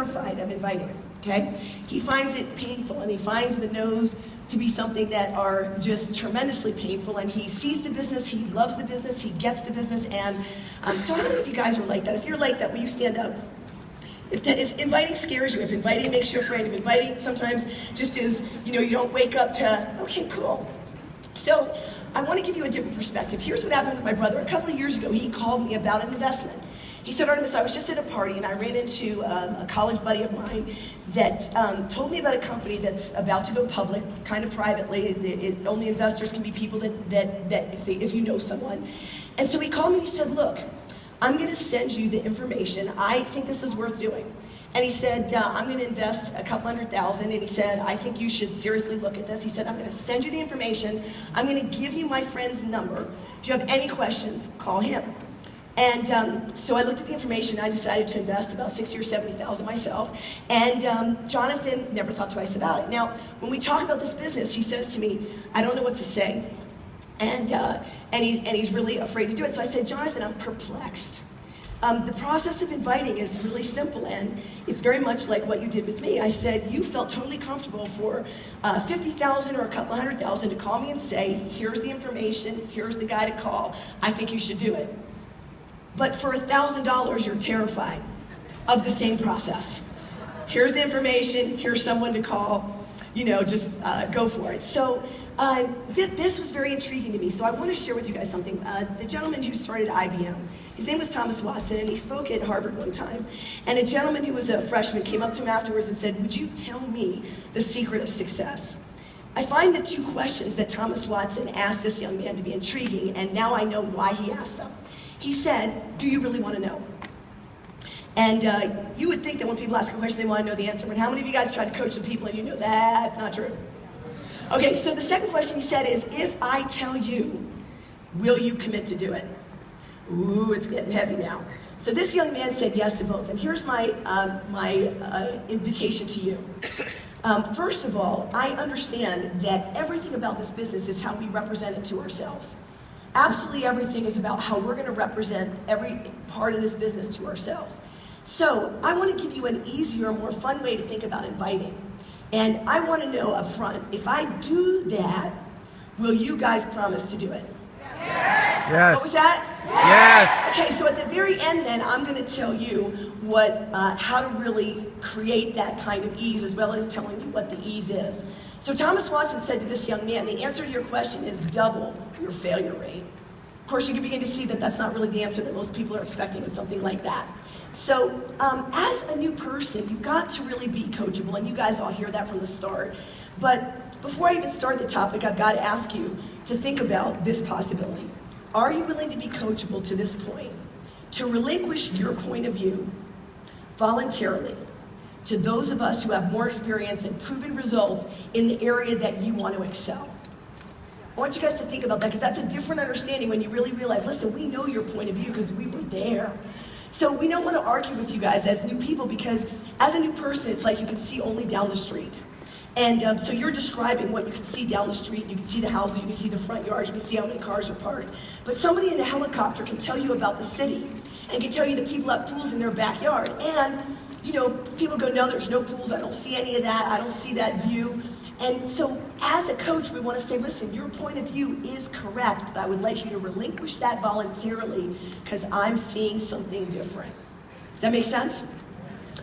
terrified of inviting him, okay? He finds it painful, and he finds the no's to be something that are just tremendously painful, and he sees the business, he loves the business, he gets the business, and so how many of you guys are like that? If you're like that, will you stand up? If inviting scares you, if inviting makes you afraid, if inviting sometimes just is, you don't wake up to, okay, cool. So I want to give you a different perspective. Here's what happened with my brother. A couple of years ago, he called me about an investment. He said, Artemis, I was just at a party and I ran into a college buddy of mine that told me about a company that's about to go public, kind of privately. Only investors can be people that if you know someone. And so he called me and he said, look, I'm going to send you the information. I think this is worth doing. And he said, I'm going to invest a couple $100,000. And he said, I think you should seriously look at this. He said, I'm going to send you the information. I'm going to give you my friend's number. If you have any questions, call him. And so I looked at the information. I decided to invest about $60,000 or $70,000 myself. And Jonathan never thought twice about it. Now, when we talk about this business, he says to me, I don't know what to say. And he's really afraid to do it. So I said, Jonathan, I'm perplexed. The process of inviting is really simple, and it's very much like what you did with me. I said, you felt totally comfortable for $50,000 or a couple $100,000 to call me and say, here's the information, here's the guy to call, I think you should do it. But for $1,000, you're terrified of the same process. Here's the information, here's someone to call, just go for it. So this was very intriguing to me, so I want to share with you guys something. The gentleman who started IBM, his name was Thomas Watson, and he spoke at Harvard one time. And a gentleman who was a freshman came up to him afterwards and said, would you tell me the secret of success? I find the two questions that Thomas Watson asked this young man to be intriguing, and now I know why he asked them. He said, do you really want to know? And you would think that when people ask a question, they want to know the answer, but how many of you guys try to coach some people and you know that's not true? Okay, so the second question he said is, if I tell you, will you commit to do it? Ooh, it's getting heavy now. So this young man said yes to both, and here's my invitation to you. First of all, I understand that everything about this business is how we represent it to ourselves. Absolutely everything is about how we're going to represent every part of this business to ourselves. So I want to give you an easier, more fun way to think about inviting. And I want to know up front, if I do that, will you guys promise to do it? Yes. What was that? Yes. Okay, so at the very end then, I'm going to tell you how to really create that kind of ease, as well as telling you what the ease is. So Thomas Watson said to this young man, the answer to your question is double your failure rate. Of course, you can begin to see that that's not really the answer that most people are expecting in something like that. So as a new person, you've got to really be coachable, and you guys all hear that from the start. But before I even start the topic, I've got to ask you to think about this possibility. Are you willing to be coachable to this point? To relinquish your point of view voluntarily to those of us who have more experience and proven results in the area that you want to excel? I want you guys to think about that, because that's a different understanding when you really realize, listen, we know your point of view because we were there. So we don't want to argue with you guys as new people, because as a new person, it's like you can see only down the street. And so you're describing what you can see down the street. You can see the houses, you can see the front yards, you can see how many cars are parked. But somebody in a helicopter can tell you about the city and can tell you that people have pools in their backyard. And, people go, no, there's no pools. I don't see any of that. I don't see that view. And so as a coach, we want to say, listen, your point of view is correct, but I would like you to relinquish that voluntarily because I'm seeing something different. Does that make sense?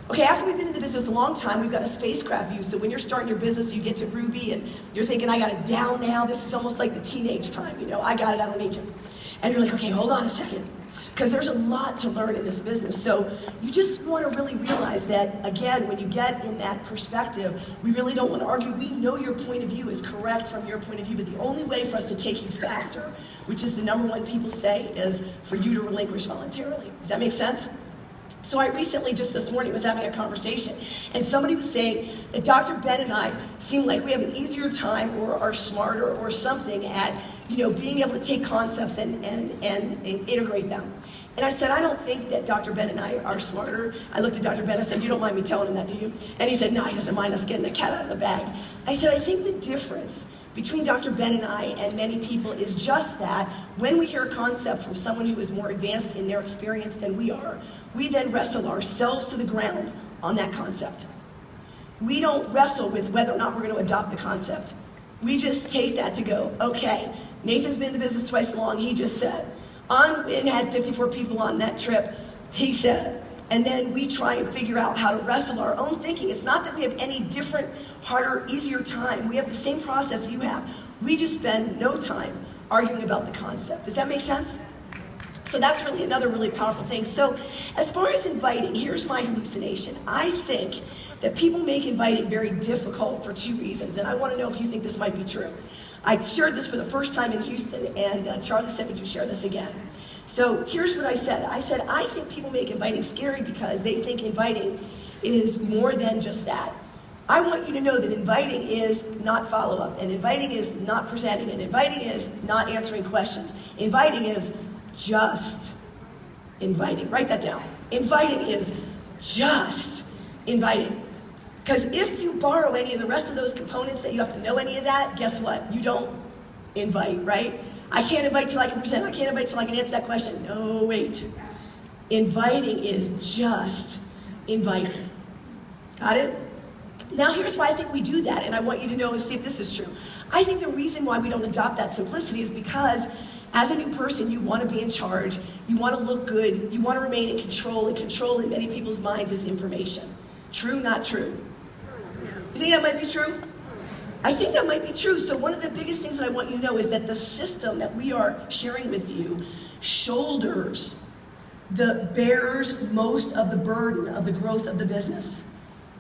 Okay, after we've been in the business a long time, we've got a spacecraft view. So when you're starting your business, you get to Ruby and you're thinking, I got it down now. This is almost like the teenage time. I got it, I don't need you. And you're like, okay, hold on a second. Because there's a lot to learn in this business. So you just want to really realize that, again, when you get in that perspective, we really don't want to argue. We know your point of view is correct from your point of view, but the only way for us to take you faster, which is the number one people say, is for you to relinquish voluntarily. Does that make sense? So I recently, just this morning, was having a conversation, and somebody was saying that Dr. Ben and I seem like we have an easier time or are smarter or something at, being able to take concepts and integrate them. And I said, I don't think that Dr. Ben and I are smarter. I looked at Dr. Ben, I said, you don't mind me telling him that, do you? And he said, no, he doesn't mind us getting the cat out of the bag. I said, I think the difference between Dr. Ben and I and many people is just that when we hear a concept from someone who is more advanced in their experience than we are, we then wrestle ourselves to the ground on that concept. We don't wrestle with whether or not we're going to adopt the concept. We just take that to go, okay, Nathan's been in the business twice as long, he just said. And had 54 people on that trip, he said. And then we try and figure out how to wrestle our own thinking. It's not that we have any different, harder, easier time. We have the same process you have. We just spend no time arguing about the concept. Does that make sense? So that's really another really powerful thing. So as far as inviting, here's my hallucination. I think that people make inviting very difficult for two reasons, and I want to know if you think this might be true. I shared this for the first time in Houston, and Charlie said, would you share this again? So here's what I said. I said, I think people make inviting scary because they think inviting is more than just that. I want you to know that inviting is not follow-up, and inviting is not presenting, and inviting is not answering questions. Inviting is just inviting. Write that down. Inviting is just inviting. Because if you borrow any of the rest of those components that you have to know any of that, guess what? You don't invite, right? I can't invite till I can present. I can't invite till I can answer that question. No, wait. Inviting is just inviting. Got it? Now here's why I think we do that, and I want you to know and see if this is true. I think the reason why we don't adopt that simplicity is because as a new person, you want to be in charge, you want to look good, you want to remain in control, and control in many people's minds is information. True, not true? You think that might be true? I think that might be true. So one of the biggest things that I want you to know is that the system that we are sharing with you bears most of the burden of the growth of the business.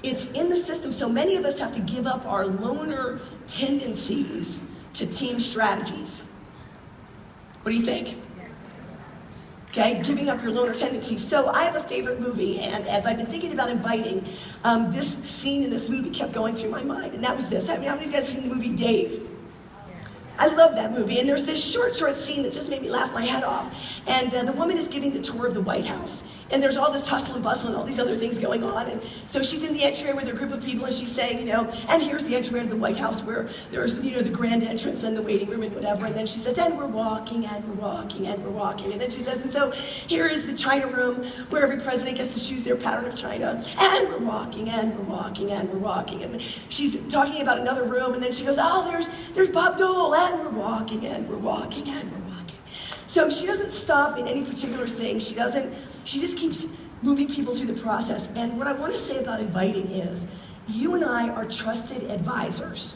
It's in the system, so many of us have to give up our loner tendencies to team strategies. What do you think? Okay, giving up your loner tendencies. So I have a favorite movie, and as I've been thinking about inviting, this scene in this movie kept going through my mind, and that was this. How many of you guys have seen the movie Dave? I love that movie, and there's this short scene that just made me laugh my head off. And the woman is giving the tour of the White House, and there's all this hustle and bustle and all these other things going on. And so she's in the entryway with a group of people, and she's saying, and here's the entryway of the White House where there's, the grand entrance and the waiting room and whatever. And then she says, and we're walking, and we're walking, and we're walking. And then she says, and so here is the China room where every president gets to choose their pattern of China. And we're walking, and we're walking, and we're walking. And she's talking about another room, and then she goes, oh, there's Bob Dole, and we're walking, and we're walking, and we're walking. So she doesn't stop in any particular thing. She just keeps moving people through the process. And what I want to say about inviting is, you and I are trusted advisors.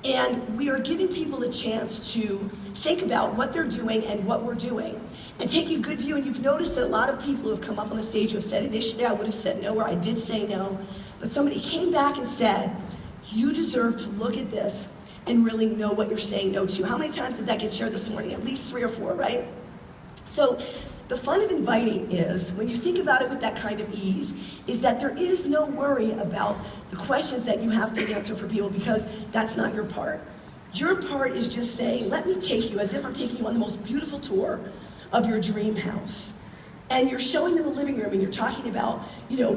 And we are giving people a chance to think about what they're doing and what we're doing. And take a good view, and you've noticed that a lot of people who have come up on the stage who have said, initially I would have said no, or I did say no, but somebody came back and said, you deserve to look at this and really know what you're saying no to. How many times did that get shared this morning? At least 3 or 4, right? So the fun of inviting is, when you think about it with that kind of ease, is that there is no worry about the questions that you have to answer for people, because that's not your part. Your part is just saying, let me take you, as if I'm taking you on the most beautiful tour of your dream house. And you're showing them the living room, and you're talking about,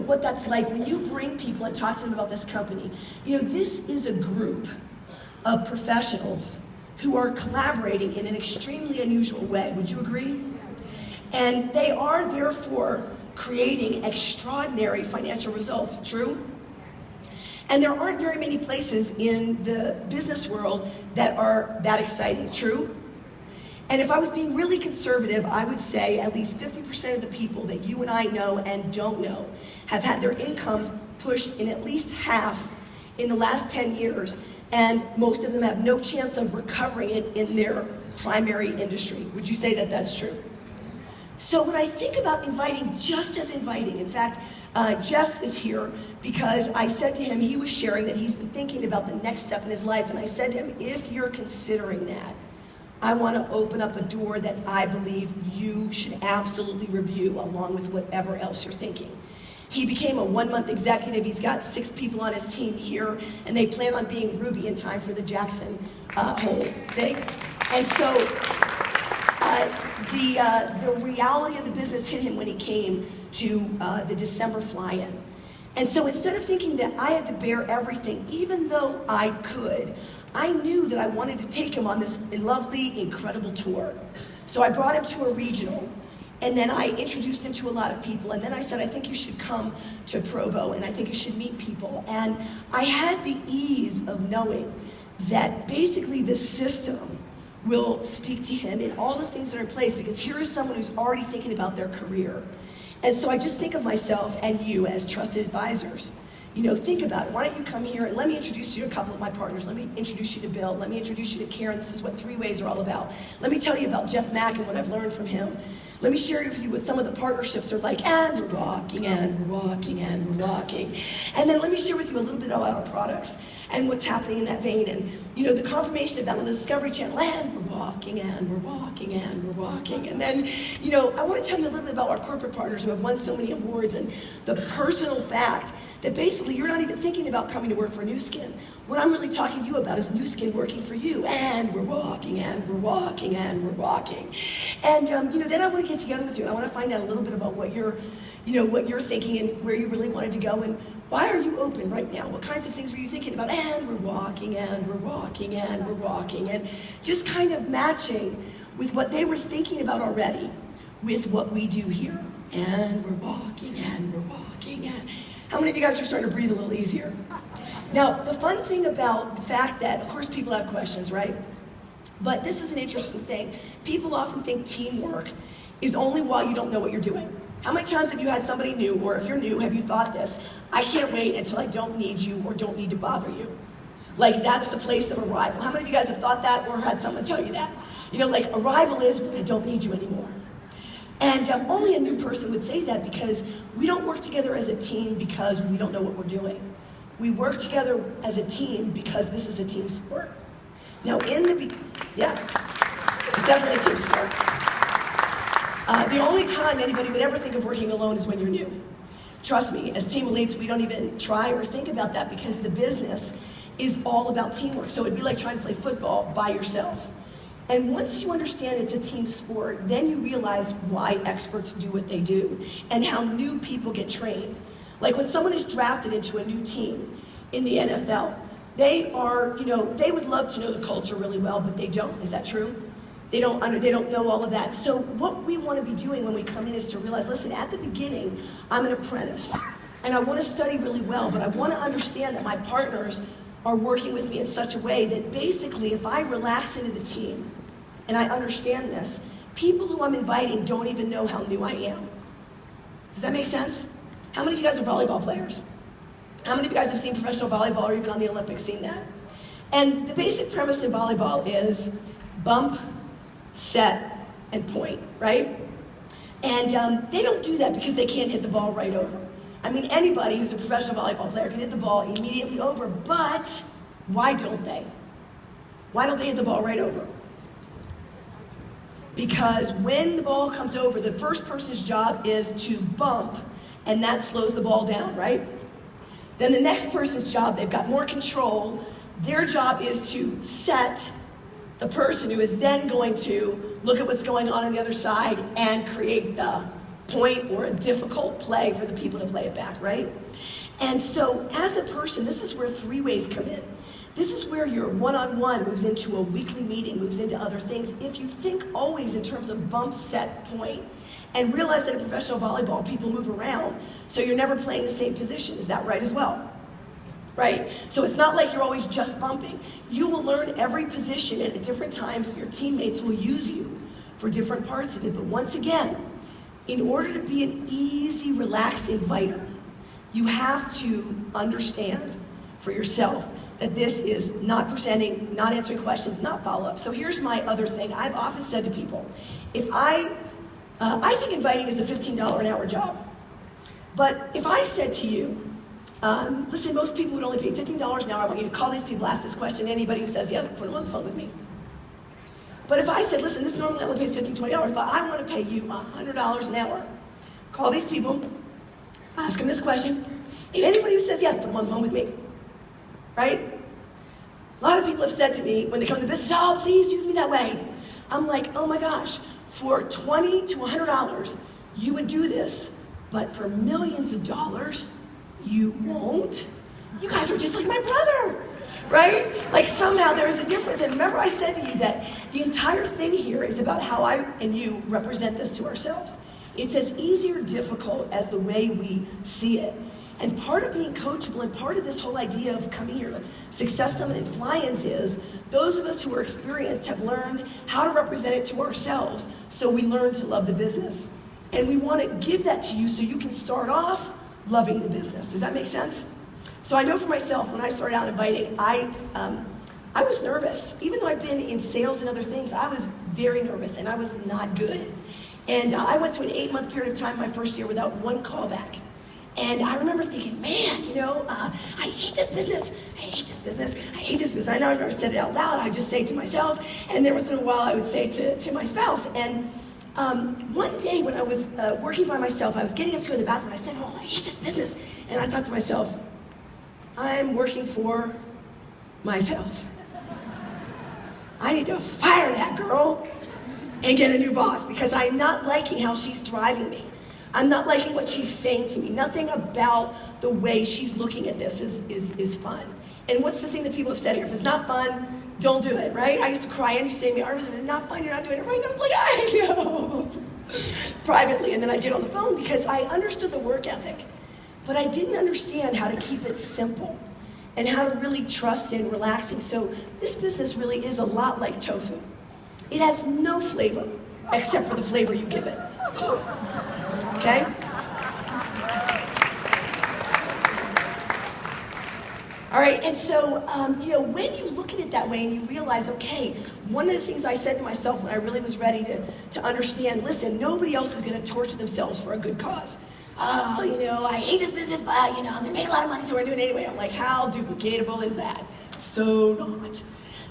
what that's like when you bring people and talk to them about this company. This is a group of professionals who are collaborating in an extremely unusual way. Would you agree? And they are therefore creating extraordinary financial results. True? And there aren't very many places in the business world that are that exciting. True? And if I was being really conservative, I would say at least 50% of the people that you and I know and don't know have had their incomes pushed in at least half in the last 10 years. And most of them have no chance of recovering it in their primary industry. Would you say that that's true? So when I think about inviting, just as inviting, in fact, Jess is here because I said to him, he was sharing that he's been thinking about the next step in his life, and I said to him, if you're considering that, I want to open up a door that I believe you should absolutely review along with whatever else you're thinking. He became a 1-month executive. He's got 6 people on his team here, and they plan on being Ruby in time for the Jackson Hole thing. And so the reality of the business hit him when he came to the December fly-in. And so instead of thinking that I had to bear everything, even though I could, I knew that I wanted to take him on this lovely, incredible tour. So I brought him to a regional. And then I introduced him to a lot of people. And then I said, I think you should come to Provo, and I think you should meet people. And I had the ease of knowing that basically the system will speak to him in all the things that are in place, because here is someone who's already thinking about their career. And so I just think of myself and you as trusted advisors. You know, think about it. Why don't you come here and let me introduce you to a couple of my partners. Let me introduce you to Bill. Let me introduce you to Karen. This is what 3 ways are all about. Let me tell you about Jeff Mack and what I've learned from him. Let me share with you what some of the partnerships are like. And we're walking, and we're walking, and we're walking. And then let me share with you a little bit about our products and what's happening in that vein. And, you know, the confirmation of that on the Discovery Channel. And we're walking, and we're walking, and we're walking. And then, you know, I want to tell you a little bit about our corporate partners who have won so many awards, and the personal fact that basically you're not even thinking about coming to work for New Skin. What I'm really talking to you about is New Skin working for you. And we're walking, and we're walking, and we're walking. And, you know, then I want to get together with you, and I want to find out a little bit about what you're, you know, what you're thinking and where you really wanted to go, and why are you open right now? What kinds of things were you thinking about? And we're walking, and we're walking, and we're walking, and just kind of matching with what they were thinking about already with what we do here. And we're walking, and we're walking, and how many of you guys are starting to breathe a little easier? Now, the fun thing about the fact that, of course, people have questions, right? But this is an interesting thing. People often think teamwork is only while you don't know what you're doing. How many times have you had somebody new, or if you're new, have you thought this? I can't wait until I don't need you or don't need to bother you. Like, that's the place of arrival. How many of you guys have thought that or had someone tell you that? You know, like, arrival is when I don't need you anymore. And only a new person would say that, because we don't work together as a team because we don't know what we're doing. We work together as a team because this is a team sport. Now, yeah, it's definitely a team sport. The only time anybody would ever think of working alone is when you're new. Trust me, as team elites, we don't even try or think about that, because the business is all about teamwork. So it'd be like trying to play football by yourself. And once you understand it's a team sport, then you realize why experts do what they do and how new people get trained. Like when someone is drafted into a new team in the NFL, they are, you know, they would love to know the culture really well, but they don't. Is that true? They don't know all of that. So what we want to be doing when we come in is to realize, listen, at the beginning, I'm an apprentice, and I want to study really well, but I want to understand that my partners are working with me in such a way that basically if I relax into the team and I understand this, people who I'm inviting don't even know how new I am. Does that make sense? How many of you guys are volleyball players? How many of you guys have seen professional volleyball or even on the Olympics seen that? And the basic premise in volleyball is bump, set, and point, right? And they don't do that because they can't hit the ball right over. I mean, anybody who's a professional volleyball player can hit the ball immediately over, but why don't they? Why don't they hit the ball right over? Because when the ball comes over, the first person's job is to bump, and that slows the ball down, right? Then the next person's job, they've got more control. Their job is to set the person who is then going to look at what's going on the other side and create the point or a difficult play for the people to play it back, right? And so as a person, this is where 3 ways come in. This is where your one-on-one moves into a weekly meeting, moves into other things. If you think always in terms of bump, set, point, and realize that in professional volleyball, people move around, so you're never playing the same position. Is that right as well? Right? So it's not like you're always just bumping. You will learn every position, and at different times, your teammates will use you for different parts of it. But once again, in order to be an easy, relaxed inviter, you have to understand for yourself that this is not presenting, not answering questions, not follow-up. So here's my other thing. I've often said to people, if I think inviting is a $15 an hour job. But if I said to you, listen, most people would only pay $15 an hour. I want you to call these people, ask this question. Anybody who says yes, put them on the phone with me. But if I said, listen, this normally only pays $15, $20, but I want to pay you $100 an hour. Call these people, ask them this question, and anybody who says yes, put them on the phone with me. Right? A lot of people have said to me when they come to business, oh, please use me that way. I'm like, oh my gosh, for $20 to $100, you would do this, but for millions of dollars, you won't? You guys are just like my brother, right? Like somehow there is a difference. And remember I said to you that the entire thing here is about how I and you represent this to ourselves. It's as easy or difficult as the way we see it. And part of being coachable and part of this whole idea of coming here to Success Summit and Fly-ins is those of us who are experienced have learned how to represent it to ourselves, so we learn to love the business. And we want to give that to you so you can start off loving the business. Does that make sense? So I know for myself, when I started out inviting, I was nervous. Even though I've been in sales and other things, I was very nervous and I was not good. And I went to an 8-month period of time my first year without one callback. And I remember thinking, man, I hate this business. I hate this business. I hate this business. I never said it out loud. I would just say it to myself. And then once in a while, I would say it to my spouse. And one day when I was working by myself, I was getting up to go to the bathroom. I said, oh, I hate this business. And I thought to myself, I'm working for myself. I need to fire that girl and get a new boss because I'm not liking how she's driving me. I'm not liking what she's saying to me. Nothing about the way she's looking at this is fun. And what's the thing that people have said here? If it's not fun, don't do it, right? I used to cry and you say to me, Artemis, if it's not fun, you're not doing it right. And I was like, I know. Privately, and then I get on the phone because I understood the work ethic, but I didn't understand how to keep it simple and how to really trust in relaxing. So this business really is a lot like tofu. It has no flavor except for the flavor you give it. Okay? All right, and so, when you look at it that way and you realize, okay, one of the things I said to myself when I really was ready to understand, listen, nobody else is going to torture themselves for a good cause. Oh, I hate this business, but, I'm going to make a lot of money, so we're doing it anyway. I'm like, how duplicatable is that? So not.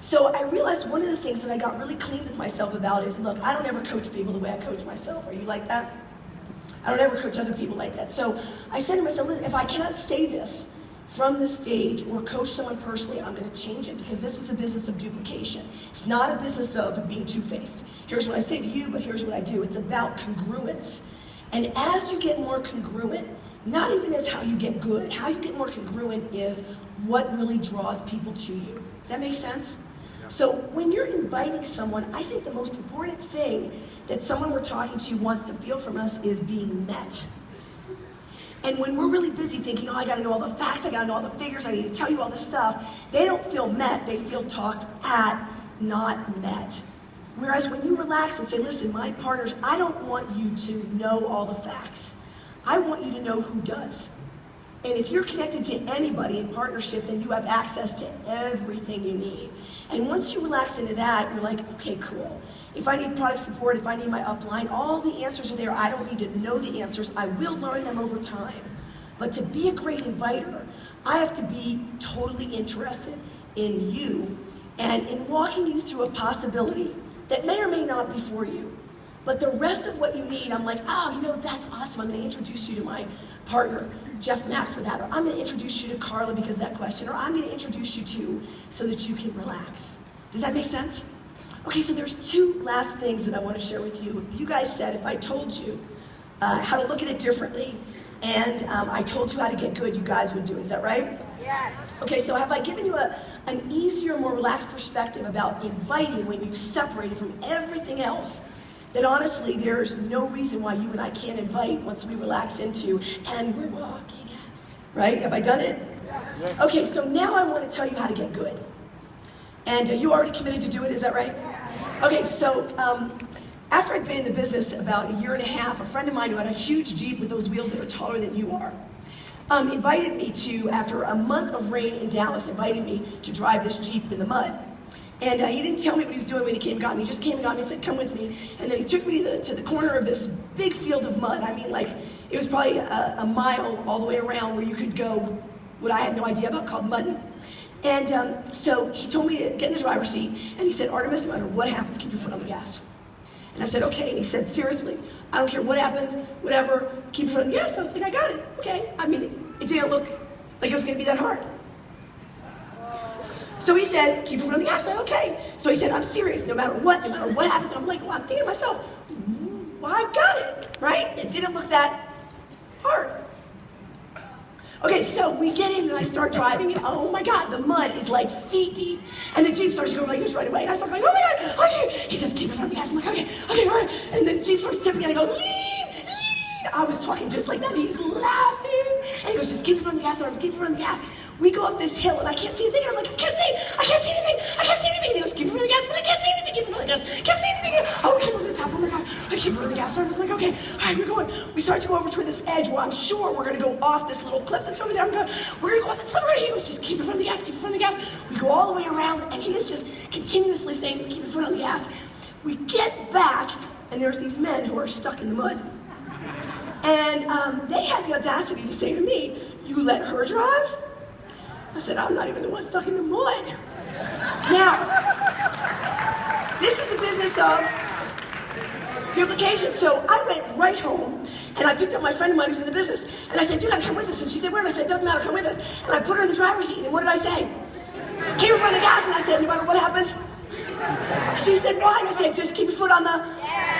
So I realized one of the things that I got really clean with myself about is, look, I don't ever coach people the way I coach myself. Are you like that? I don't ever coach other people like that. So I said to myself, if I cannot say this from the stage or coach someone personally, I'm going to change it because this is a business of duplication. It's not a business of being two-faced. Here's what I say to you, but here's what I do. It's about congruence. And as you get more congruent, not even as how you get good, how you get more congruent is what really draws people to you. Does that make sense? So when you're inviting someone, I think the most important thing that someone we're talking to wants to feel from us is being met. And when we're really busy thinking, I gotta know all the facts, I gotta know all the figures, I need to tell you all this stuff, they don't feel met, they feel talked at, not met. Whereas when you relax and say, listen, my partners, I don't want you to know all the facts. I want you to know who does. And if you're connected to anybody in partnership, then you have access to everything you need. And once you relax into that, you're like, okay, cool. If I need product support, if I need my upline, all the answers are there. I don't need to know the answers. I will learn them over time. But to be a great inviter, I have to be totally interested in you and in walking you through a possibility that may or may not be for you. But the rest of what you need, I'm like, that's awesome. I'm going to introduce you to my partner, Jeff Mack, for that. Or I'm going to introduce you to Carla because of that question. Or I'm going to introduce you to so that you can relax. Does that make sense? Okay, so there's two last things that I want to share with you. You guys said if I told you how to look at it differently and I told you how to get good, you guys would do it. Is that right? Yes. Okay, so have I given you an easier, more relaxed perspective about inviting when you separate it from everything else? That honestly, there's no reason why you and I can't invite once we relax into, and we're walking, right? Have I done it? Yes. Okay, so now I want to tell you how to get good. And you already committed to do it, is that right? Okay, so after I'd been in the business about a year and a half, a friend of mine who had a huge Jeep with those wheels that are taller than you are, invited me to, after a month of rain in Dallas, invited me to drive this Jeep in the mud. And he didn't tell me what he was doing when he came and got me. He just came and got me and said, come with me. And then he took me to the corner of this big field of mud. I mean, like, it was probably a mile all the way around where you could go what I had no idea about called mudding. And so he told me to get in the driver's seat. And he said, Artemis, no matter what happens, keep your foot on the gas. And I said, okay. And he said, seriously, I don't care what happens, whatever, keep your foot on the gas. I was like, I got it, okay. I mean, it didn't look like it was gonna be that hard. So he said, keep your foot on the gas. I said, okay. So he said, I'm serious, no matter what happens. And I'm like, well, I'm thinking to myself, well, I got it, right? It didn't look that hard. Okay, so we get in and I start driving and oh my God, the mud is like feet deep. And the Jeep starts going like this right away. And I start going, oh my God, okay. He says, keep your foot on the gas. I'm like, okay, all right. And the Jeep starts tipping and I go, lean, I was talking just like that. He's laughing. And he goes, just keep your foot on the gas, Artemis, keep your foot on the gas. We go up this hill and I can't see anything. I'm like, I can't see anything. And he goes, keep your foot on the gas, but I can't see anything. Keep your foot on the gas, can't see anything. Oh, we came over the top. Oh my God, I keep your foot on the gas. Artemis, I'm like, okay, all right, we're going. We start to go over toward this edge where I'm sure we're gonna go off this little cliff that's over there. We're gonna go off this cliff right here. He goes, just keep your foot on the gas, keep your foot on the gas. We go all the way around and he is just continuously saying, keep your foot on the gas. We get back and there's these men who are stuck in the mud. And they had the audacity to say to me, you let her drive? I said, I'm not even the one stuck in the mud. Now, this is a business of duplication. So I went right home and I picked up my friend of mine who's in the business. And I said, you gotta come with us. And she said, where? And I said, doesn't matter, come with us. And I put her in the driver's seat. And what did I say? Keep your foot on the gas. And I said, no matter what happens. She said, why? And I said, just keep your foot on the...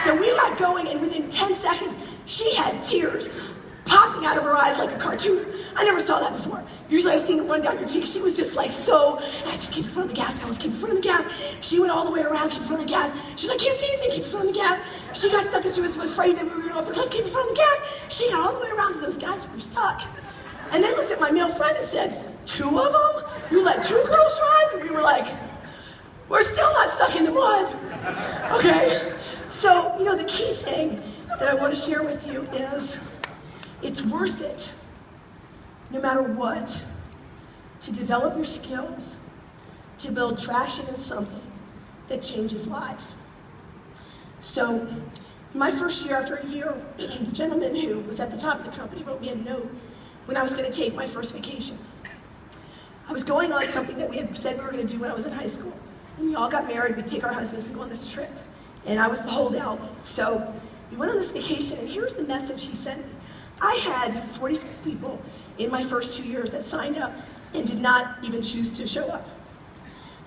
So we got going and within 10 seconds, she had tears popping out of her eyes like a cartoon. I never saw that before. Usually I've seen it run down your cheek. She was just like so, and I said, keep your foot on the gas, fellas, keep your foot on the gas. She went all the way around, keep your foot on the gas. She's like, can't see anything, keep your foot on the gas. She got stuck and she was afraid that we were going off the cliff, keep your foot on the gas. She got all the way around to those guys who were stuck. And then looked at my male friend and said, 2 of them? You let 2 girls drive? And we were like, we're still not stuck in the mud. Okay? So, you know, the key thing that I want to share with you is it's worth it, no matter what, to develop your skills, to build traction in something that changes lives. So, my first year, after a year, the gentleman who was at the top of the company wrote me a note when I was going to take my first vacation. I was going on something that we had said we were going to do when I was in high school. When we all got married, we'd take our husbands and go on this trip. And I was the holdout. So we went on this vacation, and here's the message he sent me. I had 45 people in my first 2 years that signed up and did not even choose to show up.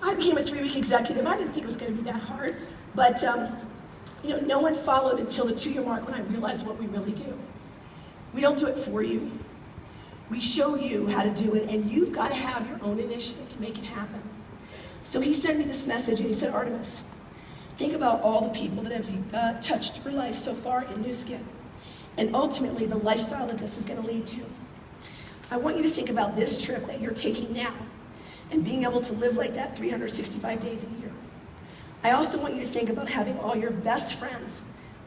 I became a 3-week executive. I didn't think it was going to be that hard. But you know, no one followed until the 2-year mark when I realized what we really do. We don't do it for you. We show you how to do it, and you've got to have your own initiative to make it happen. So he sent me this message, and he said, Artemis, think about all the people that have touched your life so far in New Skin, and ultimately the lifestyle that this is going to lead to. I want you to think about this trip that you're taking now, and being able to live like that 365 days a year. I also want you to think about having all your best friends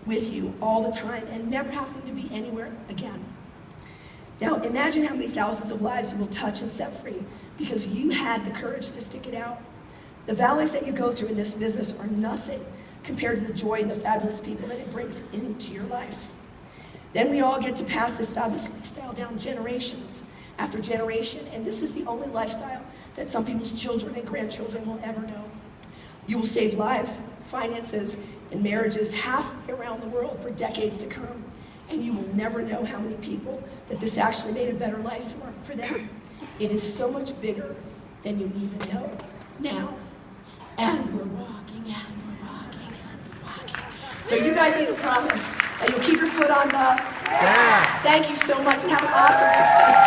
with you all the time, and never having to be anywhere again. Now imagine how many thousands of lives you will touch and set free, because you had the courage to stick it out. The valleys that you go through in this business are nothing compared to the joy and the fabulous people that it brings into your life. Then we all get to pass this fabulous lifestyle down generations after generation, and this is the only lifestyle that some people's children and grandchildren will ever know. You will save lives, finances, and marriages halfway around the world for decades to come, and you will never know how many people that this actually made a better life for them. It is so much bigger than you even know now. And we're walking, and we're walking, and we're walking. So you guys need to promise that you'll keep your foot on the... Yeah. Thank you so much, and have an awesome success.